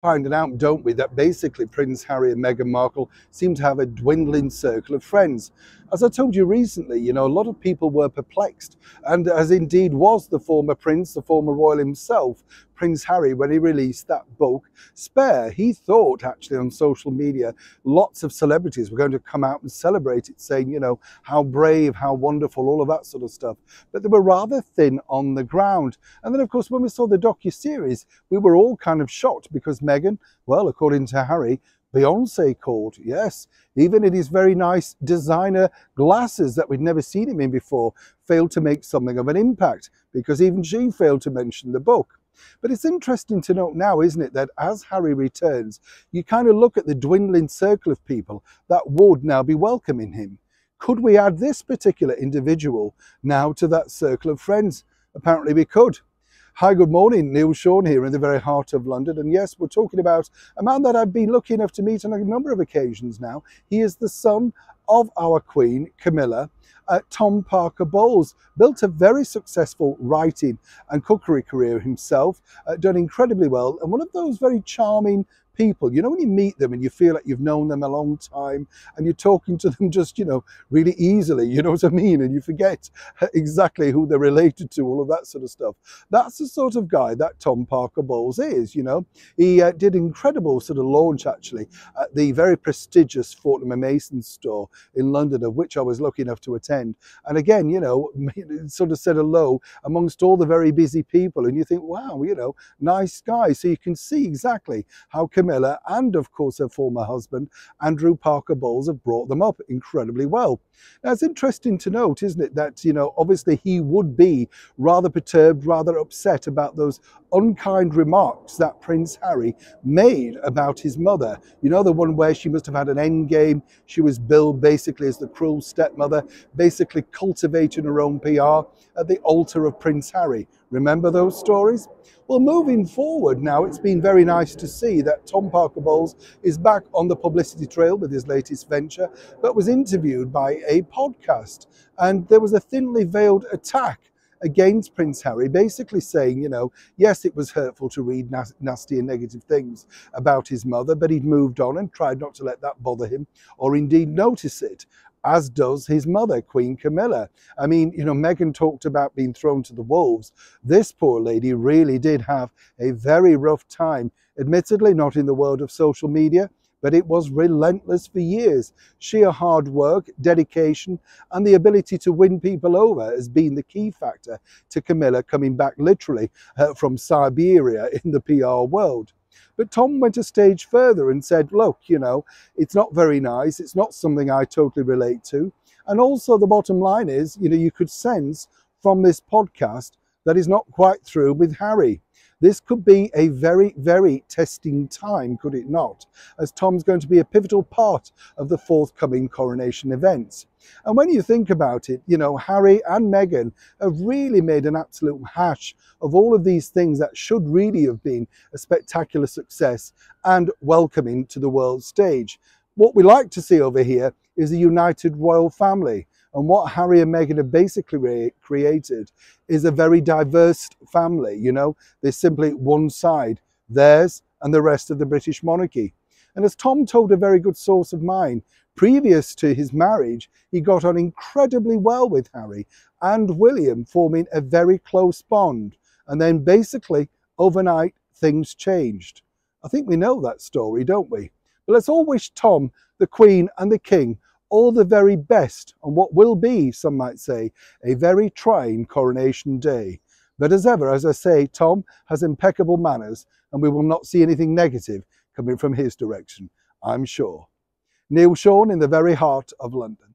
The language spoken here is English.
Finding out, don't we, that basically Prince Harry and Meghan Markle seem to have a dwindling circle of friends. As I told you recently, you know, a lot of people were perplexed, and as indeed was the former prince, the former royal himself, Prince Harry, when he released that book, Spare. He thought, actually, on social media, lots of celebrities were going to come out and celebrate it, saying, you know, how brave, how wonderful, all of that sort of stuff. But they were rather thin on the ground. And then, of course, when we saw the docu-series, we were all kind of shocked because Meghan, well, according to Harry, Beyonce called, yes, even in his very nice designer glasses that we'd never seen him in before, failed to make something of an impact because even she failed to mention the book. But it's interesting to note now, isn't it, that as Harry returns, you kind of look at the dwindling circle of people that would now be welcoming him. Could we add this particular individual now to that circle of friends? Apparently we could. Hi, good morning. Neil Sean here in the very heart of London. And yes, we're talking about a man that I've been lucky enough to meet on a number of occasions now. He is the son of our Queen, Camilla. Tom Parker Bowles built a very successful writing and cookery career himself, done incredibly well, and one of those very charming people, you know, when you meet them and you feel like you've known them a long time and you're talking to them just, you know, really easily, you know what I mean, and you forget exactly who they're related to, all of that sort of stuff. That's the sort of guy that Tom Parker Bowles is, you know. He did an incredible sort of launch, actually, at the very prestigious Fortnum & Mason store in London, of which I was lucky enough to attend. And again, you know, sort of said hello amongst all the very busy people, and you think, wow, you know, nice guy. So you can see exactly how Camilla and, of course, her former husband, Andrew Parker Bowles, have brought them up incredibly well. Now, it's interesting to note, isn't it, that, you know, obviously he would be rather perturbed, rather upset about those unkind remarks that Prince Harry made about his mother. You know, the one where she must have had an end game. She was billed basically as the cruel stepmother, basically cultivating her own PR at the altar of Prince Harry. Remember those stories? Well, moving forward now, it's been very nice to see that Tom Parker Bowles is back on the publicity trail with his latest venture, but was interviewed by a podcast. And there was a thinly veiled attack against Prince Harry, basically saying, you know, yes, it was hurtful to read nasty and negative things about his mother, but he'd moved on and tried not to let that bother him or indeed notice it, as does his mother, Queen Camilla. I mean, you know, Meghan talked about being thrown to the wolves. This poor lady really did have a very rough time, admittedly not in the world of social media, but it was relentless for years. Sheer hard work, dedication, and the ability to win people over has been the key factor to Camilla coming back literally from Siberia in the PR world. But Tom went a stage further and said, look, you know, it's not very nice. It's not something I totally relate to. And also the bottom line is, you know, you could sense from this podcast that he's not quite through with Harry. This could be a very, very testing time, could it not? As Tom's going to be a pivotal part of the forthcoming coronation events. And when you think about it, you know, Harry and Meghan have really made an absolute hash of all of these things that should really have been a spectacular success and welcoming to the world stage. What we like to see over here is a united royal family. And what Harry and Meghan have basically created is a very diverse family. You know, there's simply one side, theirs and the rest of the British monarchy. And as Tom told a very good source of mine, previous to his marriage, he got on incredibly well with Harry and William, forming a very close bond. And then basically overnight, things changed. I think we know that story, don't we? But let's all wish Tom, the Queen and the King all the very best on what will be, some might say, a very trying coronation day. But as ever, as I say, Tom has impeccable manners and we will not see anything negative coming from his direction, I'm sure. Neil Sean in the very heart of London.